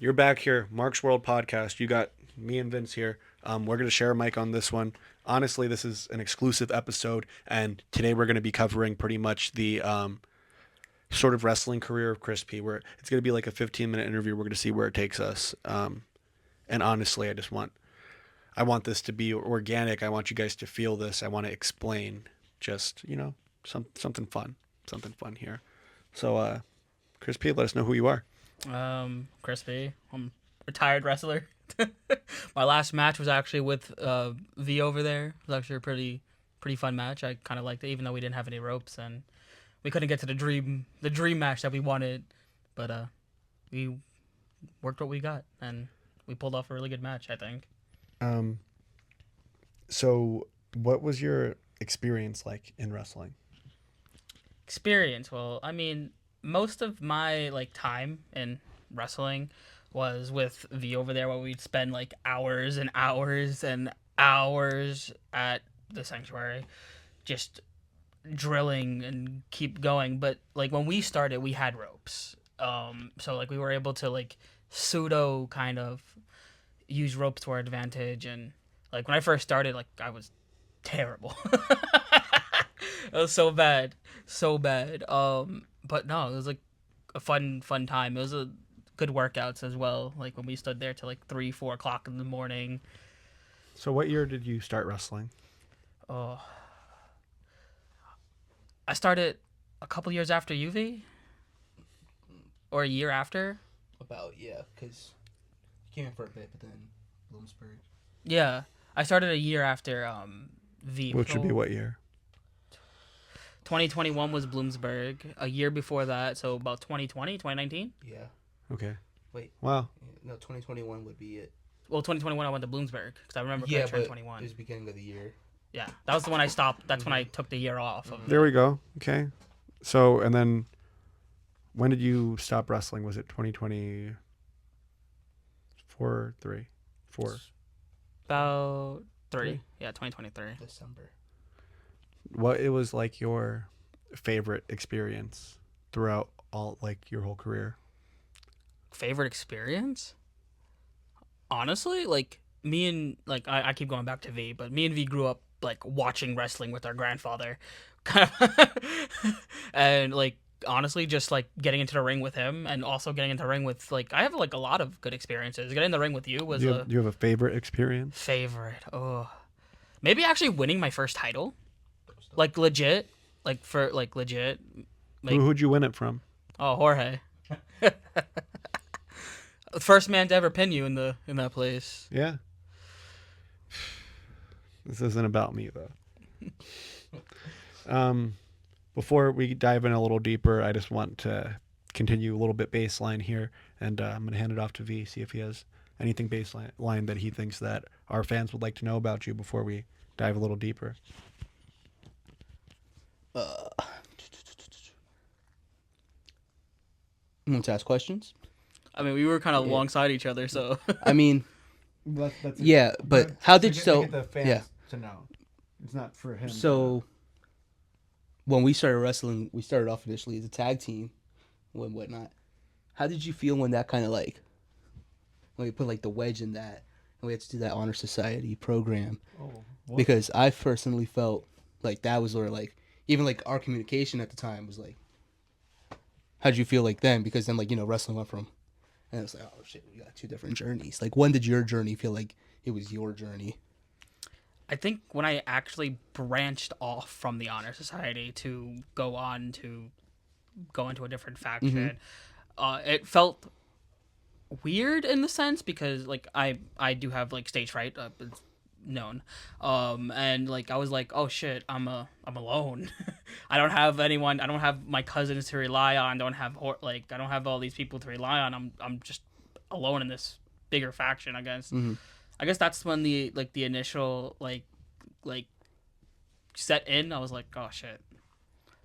You're back here, Mark's World Podcast. You got me and Vince here. We're going to share a mic on this one. Honestly, this is an exclusive episode, and today we're going to be covering pretty much the sort of wrestling career of ChrisP. Where it's going to be like a 15-minute interview. We're going to see where it takes us. And honestly, I want this to be organic. I want you guys to feel this. I want to explain just something fun here. So, ChrisP, let us know who you are. ChrisP. I'm a retired wrestler. My last match was actually with V over there. It was actually a pretty fun match. I kind of liked it, even though we didn't have any ropes and we couldn't get to the dream match that we wanted. But we worked what we got and we pulled off a really good match, I think. So what was your experience like in wrestling? Well, I mean, most of my time in wrestling was with V over there, where we'd spend hours and hours and hours at the sanctuary just drilling and keep going. But when we started, we had ropes, so we were able to pseudo kind of use ropes to our advantage. And when I first started, I was terrible. It was so bad. But no, it was a fun time. It was a good workouts as well. When we stood there till 3-4 o'clock in the morning. So what year did you start wrestling? Oh, I started a couple years after UV, or a year after. Because you came in for a bit, but then Bloomsburg. Yeah, I started a year after V. Which would be what year? 2021 was Bloomsburg. A year before that, so about 2020, 2019? Yeah. Okay. Wait. Wow. No, 2021 would be it. Well, 2021 I went to Bloomsburg because I remember Yeah, turning but 21. it was beginning of the year. Yeah, that was the one I stopped. That's when I took the year off. There we go. Okay. So, and then when did you stop wrestling? Was it 2024, 3, 4? About 3. Yeah, 2023. December. What it was like your favorite experience throughout all your whole career? Favorite experience? Honestly, me and I keep going back to V, but me and V grew up watching wrestling with our grandfather, and honestly, just getting into the ring with him, and also getting into the ring with I have a lot of good experiences. Getting in the ring with you was Do you have a favorite experience? favorite. Oh, maybe actually winning my first title, legit, legit. Who'd you win it from? Oh, Jorge. First man to ever pin you in that place. Yeah. This isn't about me though. Before we dive in a little deeper, I just want to continue a little bit baseline here, and I'm going to hand it off to V, see if he has anything baseline that he thinks that our fans would like to know about you before we dive a little deeper. You want to ask questions? I mean, we were kind of alongside each other, so. I mean, yeah, but how did so? Yeah, to know. It's not for him. So when we started wrestling, we started off initially as a tag team and whatnot. How did you feel when that kind of when we put the wedge in that and we had to do that honor society program? Oh, because I personally felt that was where even our communication at the time was how'd you feel then? Because then wrestling went from, and it's oh shit, we got two different journeys. When did your journey feel like it was your journey? I think when I actually branched off from the Honor Society to go into a different faction, it felt weird in the sense because I do have stage fright, it's known, and I was oh shit, I'm alone. I don't have anyone. I don't have my cousins to rely on. I don't have I don't have all these people to rely on. I'm just alone in this bigger faction, I guess. I guess that's when the initial set in. I was oh shit,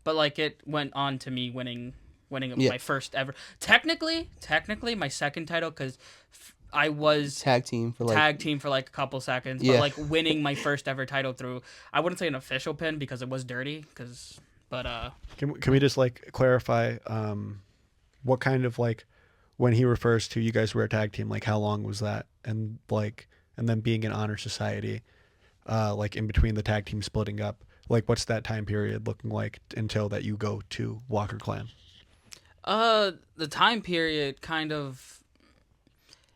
but it went on to me winning my first ever. Technically my second title because I was tag team for a couple seconds, but winning my first ever title through, I wouldn't say an official pin because it was dirty. But can we just clarify what kind of when he refers to you guys were a tag team, like how long was that? And like, and then being in honor society, like in between the tag team splitting up, like what's that time period looking like until that you go to Walker Clan? The time period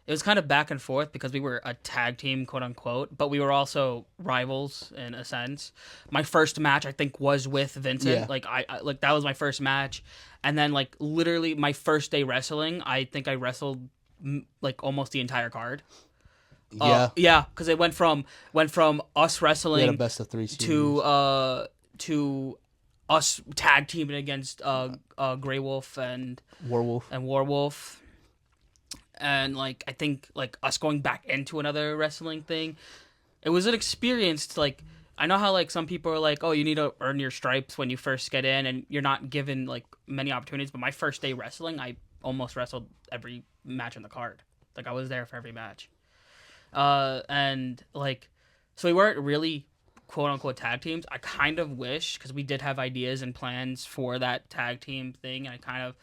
it was kind of back and forth because we were a tag team, quote unquote, but we were also rivals in a sense. My first match, I think, was with Vincent. Yeah. Like I like that was my first match, and then like literally my first day wrestling, I think I wrestled like almost the entire card. Yeah. Yeah, because it went from us We had a wrestling best of 3 series. to us tag teaming against Grey Wolf and Werewolf. Warwolf. And like I think like us going back into another wrestling thing, it was an experience to, like, I know how like some people are like, oh, you need to earn your stripes when you first get in and you're not given like many opportunities, but my first day wrestling, I almost wrestled every match on the card. Like I was there for every match. And like, so we weren't really quote unquote tag teams. I kind of wish, because we did have ideas and plans for that tag team thing, and I kind of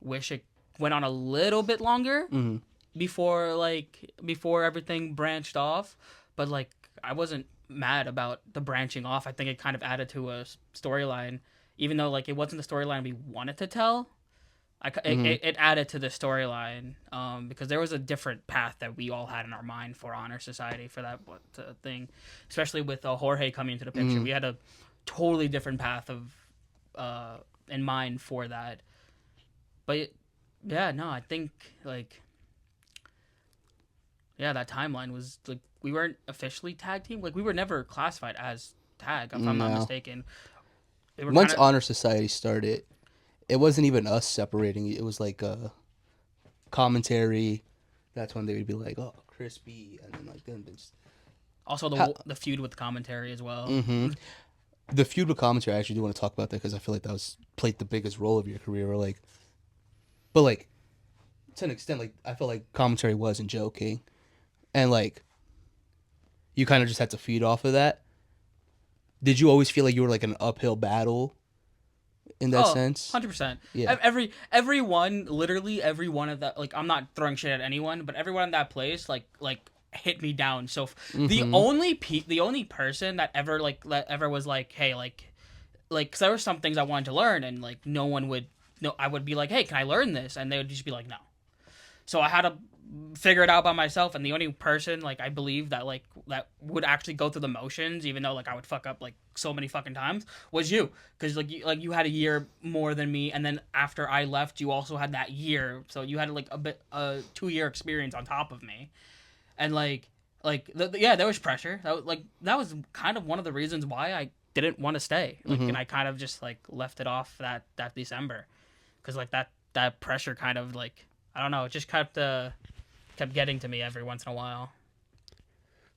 wish it went on a little bit longer before everything branched off. But like, I wasn't mad about the branching off. I think it kind of added to a storyline, even though like it wasn't the storyline we wanted to tell. It added to the storyline because there was a different path that we all had in our mind for Honor Society for that thing, especially with Jorge coming into the picture. We had a totally different path of in mind for that. But yeah, no, I think like that timeline was like we weren't officially tag team. Like we were never classified as tag, if I'm not mistaken. They were Once kinda... Honor Society started, it wasn't even us separating. It was like commentary. That's when they would be like, "Oh, ChrisP," and then like then just... Also the feud with commentary as well. The feud with commentary, I actually do want to talk about that because I feel like that played the biggest role of your career. Or like, but like to an extent, like I felt like commentary wasn't joking, and like you kind of just had to feed off of that. Did you always feel like you were like in an uphill battle in that sense? 100%. Yeah. Everyone, literally every one of that, like I'm not throwing shit at anyone, but everyone in that place like hit me down. So the only person that ever was like, hey, like cuz there were some things I wanted to learn, and like I would be like, hey, can I learn this? And they would just be like, no. So I had to figure it out by myself, and the only person like I believe that would actually go through the motions, even though like I would fuck up like so many fucking times, was you, because you had a year more than me, and then after I left, you also had that year, so you had like a 2-year experience on top of me, and there was pressure. That was kind of one of the reasons why I didn't want to stay, and I kind of just like left it off that December, because like that pressure kind of like, I don't know, it just kept getting to me every once in a while.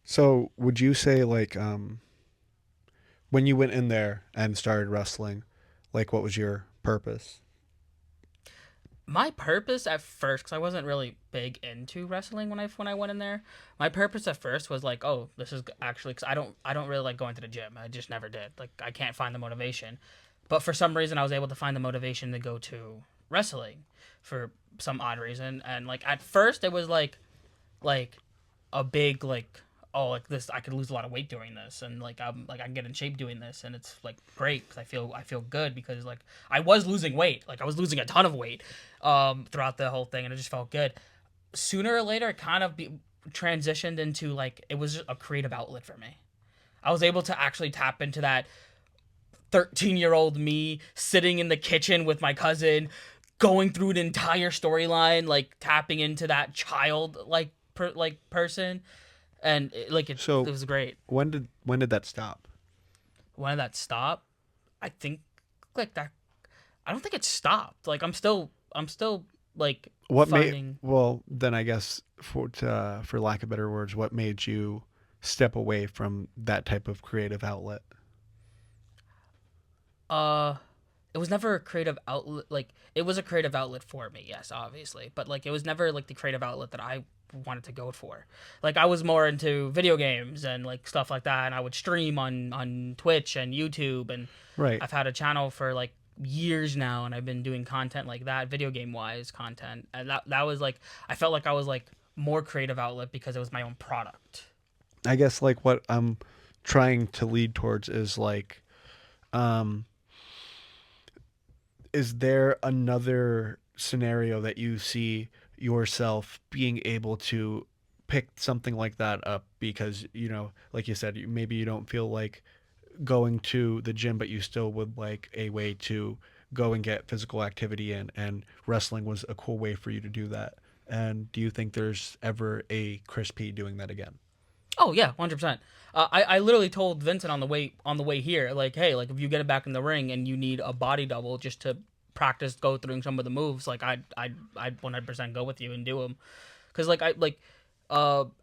So would you say like when you went in there and started wrestling, like what was your purpose? My purpose at first, because I wasn't really big into wrestling when I went in there. My purpose at first was like, oh, this is actually, because I don't really like going to the gym. I just never did. Like I can't find the motivation, but for some reason I was able to find the motivation to go to wrestling for some odd reason. And like at first it was like a big like, oh, like this, I could lose a lot of weight doing this, and like I can get in shape doing this, and it's like great because I feel good because like I was losing weight, like I was losing a ton of weight throughout the whole thing, and it just felt good. Sooner or later it kind of transitioned into like it was a creative outlet for me. I was able to actually tap into that 13-year-old me sitting in the kitchen with my cousin, going through an entire storyline, like tapping into that child person, and it was great. When did that stop? When did that stop? I think like that. I don't think it stopped. Like I'm still like What finding. Well, then I guess for lack of better words, what made you step away from that type of creative outlet? It was never a creative outlet. Like it was a creative outlet for me, yes, obviously, but like it was never like the creative outlet that I wanted to go for. Like I was more into video games and like stuff like that, and I would stream on Twitch and YouTube, and Right. I've had a channel for like years now, and I've been doing content like that, video game wise content, and that was like I felt like I was like more creative outlet because it was my own product. I guess like what I'm trying to lead towards is like, um, is there another scenario that you see yourself being able to pick something like that up because, you know, like you said, maybe you don't feel like going to the gym, but you still would like a way to go and get physical activity in, and wrestling was a cool way for you to do that. And do you think there's ever a ChrisP doing that again? Oh yeah, 100%. I literally told Vincent on the way here, like, hey, like if you get it back in the ring and you need a body double just to practice go through some of the moves, like I'd 100% go with you and do them, because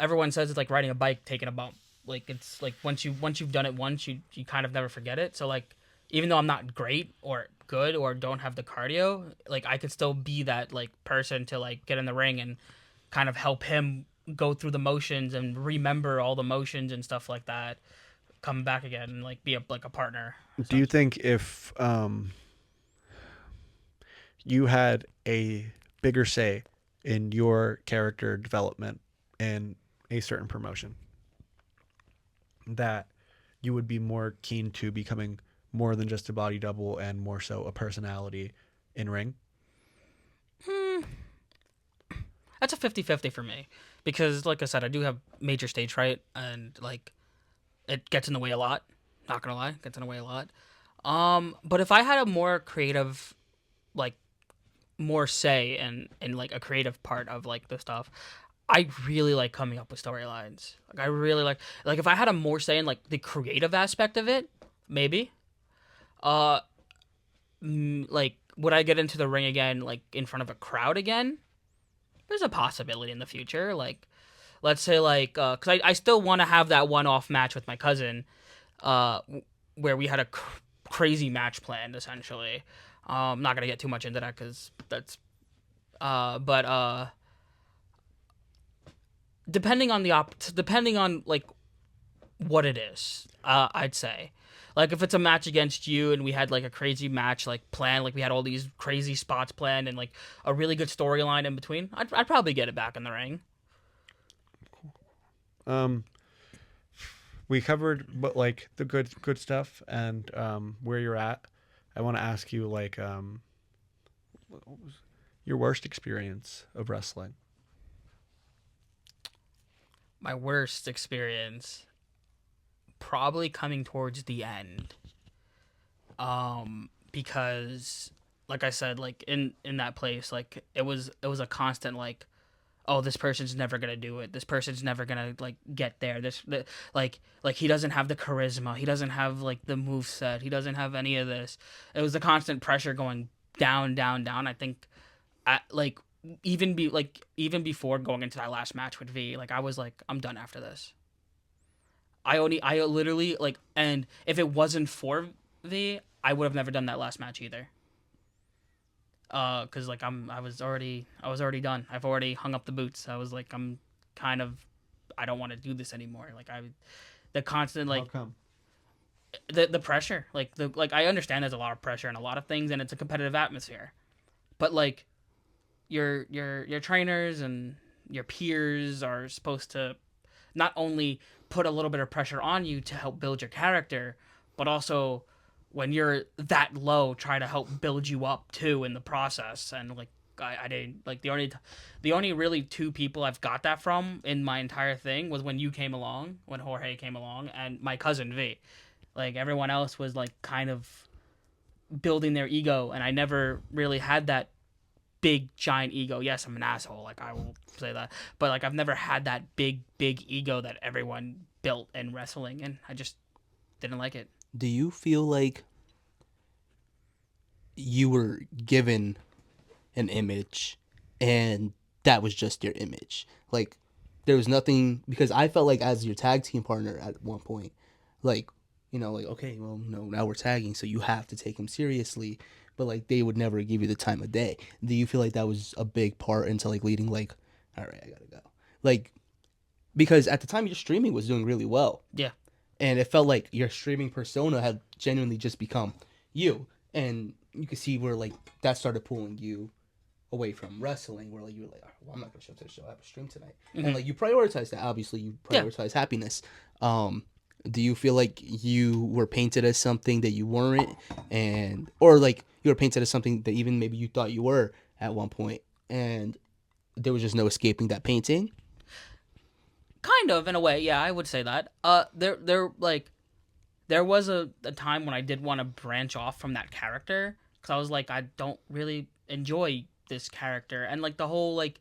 everyone says it's like riding a bike, taking a bump. Like it's like once you've done it once, you kind of never forget it. So like even though I'm not great or good or don't have the cardio, like I could still be that like person to like get in the ring and kind of help him go through the motions and remember all the motions and stuff like that, come back again and like be a partner. Do you think if you had a bigger say in your character development in a certain promotion, that you would be more keen to becoming more than just a body double and more so a personality in ring? That's a 50-50 for me because like I said, I do have major stage fright and like it gets in the way a lot. Not gonna lie, it gets in the way a lot. But if I had a more creative, like more say in like a creative part of like the stuff, I really like coming up with storylines. Like I really like if I had a more say in like the creative aspect of it, maybe. Uh, like would I get into the ring again like in front of a crowd again? There's a possibility in the future. Like let's say like cuz I still want to have that one-off match with my cousin where we had a crazy match planned essentially. I'm not going to get too much into that cuz that's but depending on like what it is, I'd say like if it's a match against you and we had like a crazy match like planned, like we had all these crazy spots planned and like a really good storyline in between, I'd probably get it back in the ring. Um, we covered but like the good stuff and where you're at. I want to ask you like what was your worst experience of wrestling? My worst experience probably coming towards the end, because like I said, like in that place, like it was a constant like, oh, this person's never gonna do it, this person's never gonna like get there, like he doesn't have the charisma, he doesn't have like the move set, he doesn't have any of this. It was the constant pressure going down down down. I think like even before going into that last match with V, like I was like, I'm done after this. I literally like, and if it wasn't for V, I would have never done that last match either. Cause like I was already done. I've already hung up the boots. I was like, I'm kind of, I don't want to do this anymore. Like the constant How like come? the pressure, like I understand there's a lot of pressure and a lot of things, and it's a competitive atmosphere, but like your trainers and your peers are supposed to not only put a little bit of pressure on you to help build your character, but also when you're that low, try to help build you up too in the process. And like I didn't like the only really two people I've got that from in my entire thing was when you came along, when Jorge came along, and my cousin V. Like everyone else was like kind of building their ego, and I never really had that big giant ego. Yes, I'm an asshole, like I will say that, but like I've never had that big ego that everyone built in wrestling, and I just didn't like it. Do you feel like you were given an image and that was just your image? Like there was nothing, because I felt like as your tag team partner at one point, like, you know, like, okay, well, no, now we're tagging, so you have to take him seriously, but like they would never give you the time of day. Do you feel like that was a big part into like leading, like, all right, I gotta go, like, because at the time your streaming was doing really well, Yeah. and it felt like your streaming persona had genuinely just become you, and you could see where like that started pulling you away from wrestling, where like you were like, oh, well, I'm not gonna show up to the show. I have a stream tonight, and like you prioritize that. Obviously, you prioritize happiness. Do you feel like you were painted as something that you weren't, and or like you were painted as something that even maybe you thought you were at one point, and there was just no escaping that painting? Kind of, in a way, yeah, I would say that. There was a time when I did want to branch off from that character because I was like, I don't really enjoy this character, and like the whole like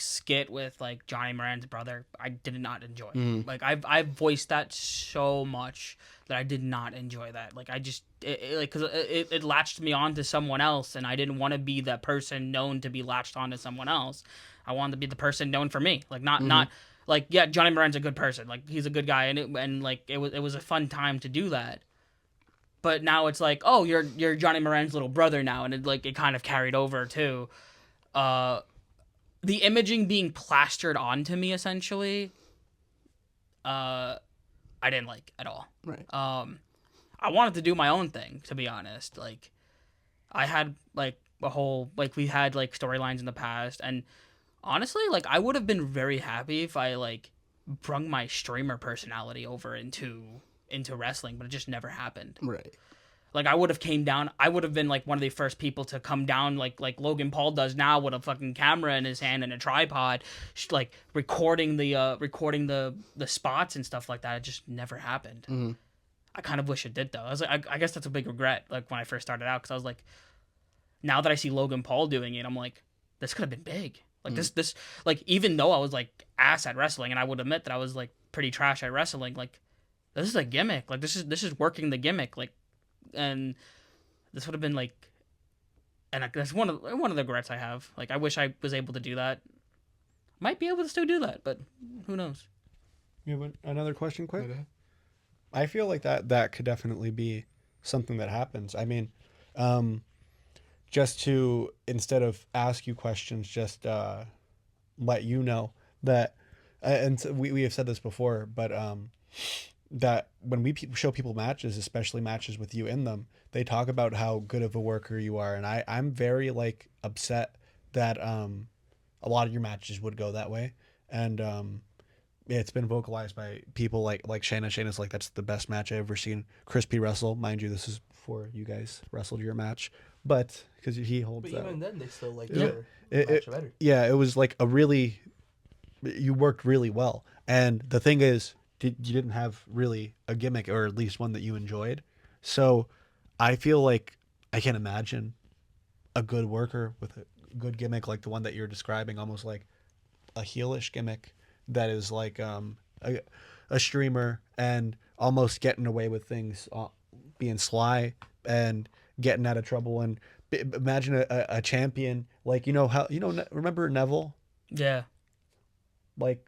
skit with like Johnny Moran's brother, I did not enjoy. Like I've voiced that so much that I did not enjoy that. Like I just like because it latched me on to someone else, and I didn't want to be that person known to be latched on to someone else. I wanted to be the person known for me, like not like, yeah, Johnny Moran's a good person, like he's a good guy, and like it was a fun time to do that. But now it's like, oh, you're Johnny Moran's little brother now, and it kind of carried over too. The imaging being plastered onto me essentially, I didn't like at all. Right. I wanted to do my own thing, to be honest. Like I had like a whole like we had like storylines in the past, and honestly, like I would have been very happy if I like brung my streamer personality over into wrestling, but it just never happened. Right. Like I would have came down, I would have been like one of the first people to come down like Logan Paul does now with a fucking camera in his hand and a tripod, like recording the spots and stuff like that. It just never happened. Mm-hmm. I kind of wish it did though. I was like, I guess that's a big regret. Like when I first started out, because I was like, now that I see Logan Paul doing it, I'm like, this could have been big. Like this, like even though I was like ass at wrestling, and I would admit that I was like pretty trash at wrestling, like this is a gimmick. Like this is working the gimmick. Like, and this would have been like, and that's one of the regrets I have. Like I wish I was able to do that. Might be able to still do that, but who knows? You have another question, quick? Okay. I feel like that could definitely be something that happens. I mean, just to, instead of ask you questions, just let you know that, and so we have said this before, but that when we show people matches, especially matches with you in them, they talk about how good of a worker you are, and I'm very like upset that a lot of your matches would go that way, and it's been vocalized by people like Shayna. Shayna's like, that's the best match I've ever seen ChrisP wrestle. Mind you, this is before you guys wrestled your match, but because he holds But that. even then, they still like Yeah. their match better. Yeah, it was like you worked really well. And the thing is, you didn't have really a gimmick, or at least one that you enjoyed. So I feel like I can imagine a good worker with a good gimmick like the one that you're describing, almost like a heelish gimmick that is like a streamer and almost getting away with things, being sly and getting out of trouble. And imagine a champion, like, remember Neville? Yeah. Like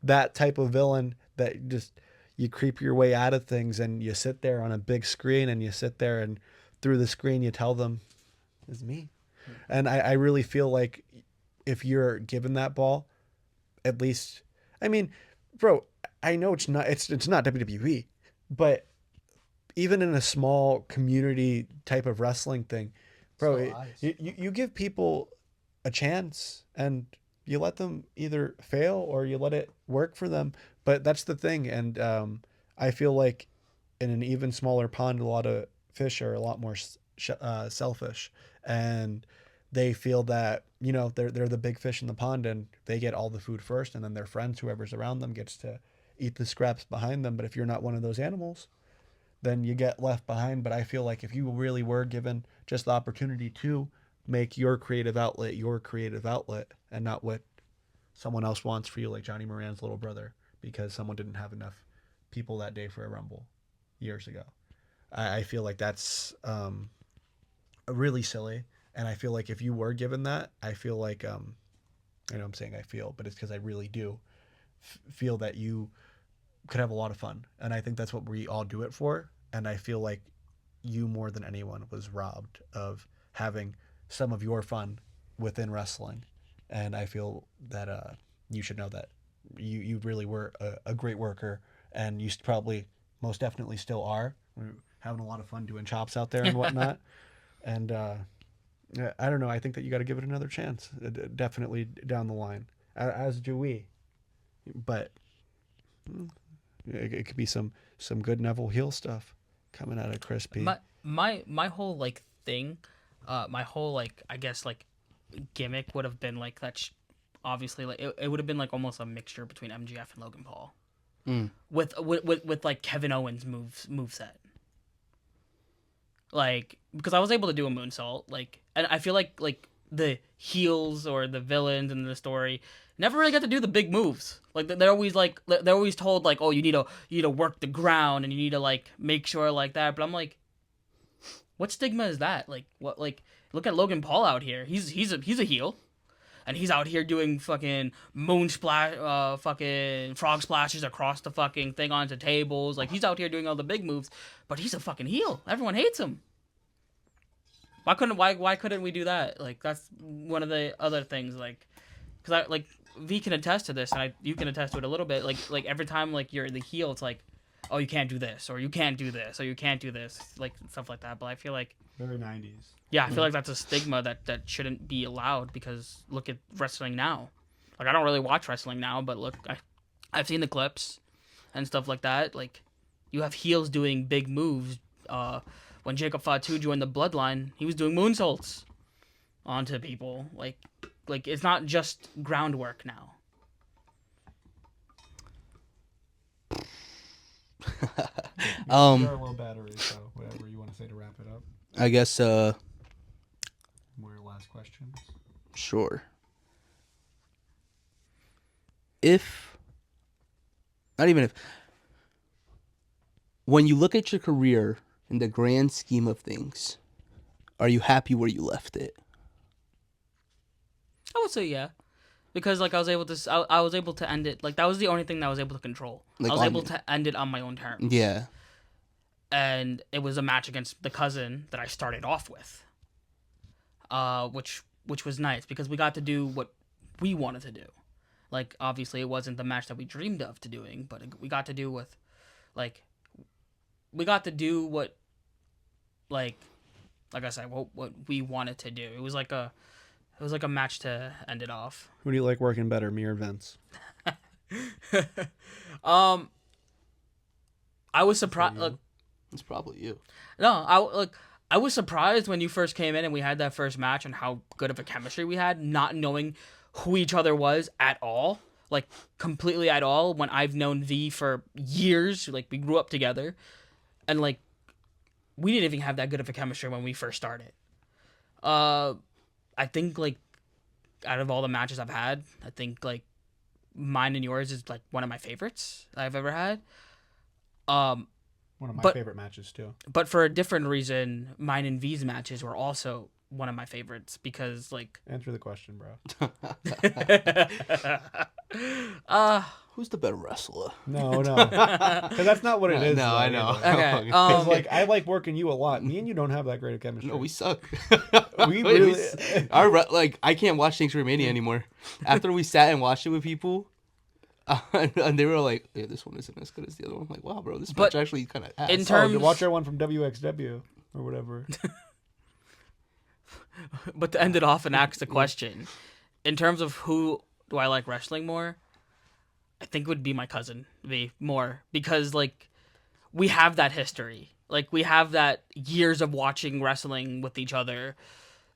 that type of villain that just, you creep your way out of things, and you sit there on a big screen, and you sit there and through the screen you tell them, it's me. And I really feel like if you're given that ball, at least, I mean, bro, I know it's not WWE, but even in a small community type of wrestling thing, bro, Still eyes. you give people a chance, and you let them either fail or you let it work for them. But that's the thing. And I feel like in an even smaller pond, a lot of fish are a lot more selfish, and they feel that, they're the big fish in the pond, and they get all the food first, and then their friends, whoever's around them, gets to eat the scraps behind them. But if you're not one of those animals, then you get left behind. But I feel like if you really were given just the opportunity to make your creative outlet, and not what someone else wants for you, like Johnny Moran's little brother, because someone didn't have enough people that day for a Rumble years ago. I feel like that's really silly. And I feel like if you were given that, I feel like, I know I'm saying I feel, but it's because I really do feel that you could have a lot of fun. And I think that's what we all do it for. And I feel like you, more than anyone, was robbed of having some of your fun within wrestling. And I feel that you should know that you really were a great worker, and you probably most definitely still are. We're having a lot of fun doing chops out there and whatnot. And I don't know. I think that you got to give it another chance. Definitely down the line, as do we. But it could be some good Neville heel stuff coming out of ChrisP. My whole like thing, my whole like I guess like gimmick would have been like that. Obviously, like it would have been like almost a mixture between MGF and Logan Paul, with like Kevin Owens moveset. Like because I was able to do a moonsault, like, and I feel like the heels or the villains in the story never really got to do the big moves. Like they're always told like, oh, you need to work the ground and you need to like make sure like that. But I'm like, what stigma is that? Like what? Like look at Logan Paul out here. He's a heel, and he's out here doing fucking moon splash, fucking frog splashes across the fucking thing onto tables. Like he's out here doing all the big moves, but he's a fucking heel. Everyone hates him. Why couldn't we do that? Like that's one of the other things. Like, cause I like V can attest to this, and you can attest to it a little bit. Like every time like you're the heel, it's like, oh, you can't do this, or you can't do this, or you can't do this, like stuff like that. But I feel like Very 90s. yeah, I feel like that's a stigma that shouldn't be allowed because look at wrestling now. Like I don't really watch wrestling now, but look, I've seen the clips and stuff like that. Like you have heels doing big moves. When Jacob Fatu joined the Bloodline, he was doing moonsaults onto people. Like it's not just groundwork now. You're a low battery, so whatever you want to say to wrap it up. I guess More last questions. sure. If not even if when you look at your career in the grand scheme of things, are you happy where you left it? I would say yeah, because like I was able to end it. Like that was the only thing that I was able to control. Like I was on able you. to end it on my own terms. Yeah. And it was a match against the cousin that I started off with, which was nice because we got to do what we wanted to do. Like obviously it wasn't the match that we dreamed of to doing, but we got to do with, like, we got to do what, like I said, what we wanted to do. It was like a match to end it off. Who do you like working better, me or Vince? I was surprised. It's probably you. No, I was surprised when you first came in and we had that first match and how good of a chemistry we had, not knowing who each other was at all, like completely at all. When I've known V for years, like we grew up together, and like we didn't even have that good of a chemistry when we first started. I think like out of all the matches I've had, I think like mine and yours is like one of my favorites I've ever had. One of my favorite matches too. But for a different reason, mine and V's matches were also one of my favorites because like Answer the question, bro. Who's the better wrestler? No, because that's not what it is. No, though, I know. either. okay. 'Cause, like I like working you a lot. Me and you don't have that great of chemistry. No, we suck. We really. I can't watch Thanks for Mania anymore. After we sat and watched it with people, and they were like, "Yeah, this one isn't as good as the other one." I'm like, wow, bro, this match actually kind of ass. in terms, watch our one from WXW or whatever. but to end it off and ask the question, in terms of who do I like wrestling more, I think it would be my cousin V more because like we have that history, like we have that years of watching wrestling with each other,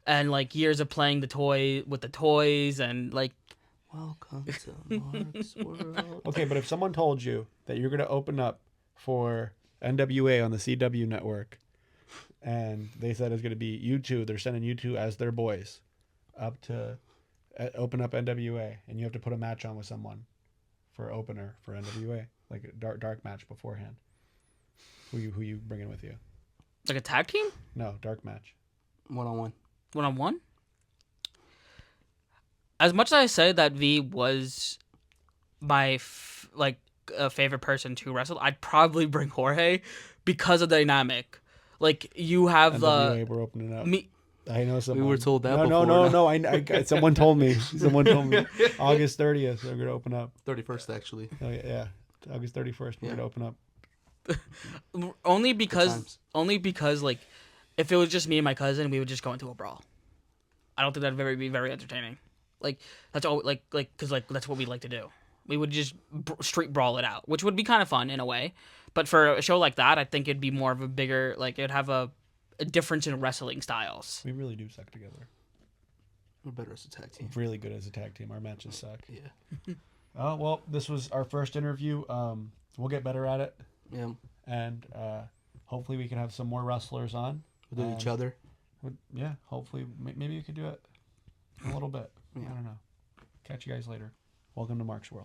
and like years of playing the toys and like. Welcome to Mark's World. Okay, but if someone told you that you're gonna open up for NWA on the CW network, and they said it's gonna be you two, they're sending you two as their boys up to open up NWA, and you have to put a match on with someone for opener for NWA, like a dark match beforehand. Who you bringing with you? Like a tag team? No, dark match. 1-on-1. 1-on-1? As much as I said that V was my favorite person to wrestle, I'd probably bring Jorge because of the dynamic. Like you have NWA, we're opening up. me. I know someone. We were told that No, before. no. I someone told me. Someone told me. August 30th, they're gonna open up. 31st, actually. Oh yeah. August 31st, we're gonna open up. Only because like if it was just me and my cousin, we would just go into a brawl. I don't think that'd be very entertaining. Like that's all because that's what we like to do. We would just street brawl it out, which would be kind of fun in a way. But for a show like that, I think it'd be more of a bigger it'd have a difference in wrestling styles. We really do suck together. We're better as a tag team. Really good as a tag team. Our matches suck. Yeah. Oh well, this was our first interview. We'll get better at it. Yeah. And hopefully we can have some more wrestlers on. With each other. Yeah, hopefully. Maybe we could do it in a little bit. Yeah. I don't know. Catch you guys later. Welcome to Mark's World.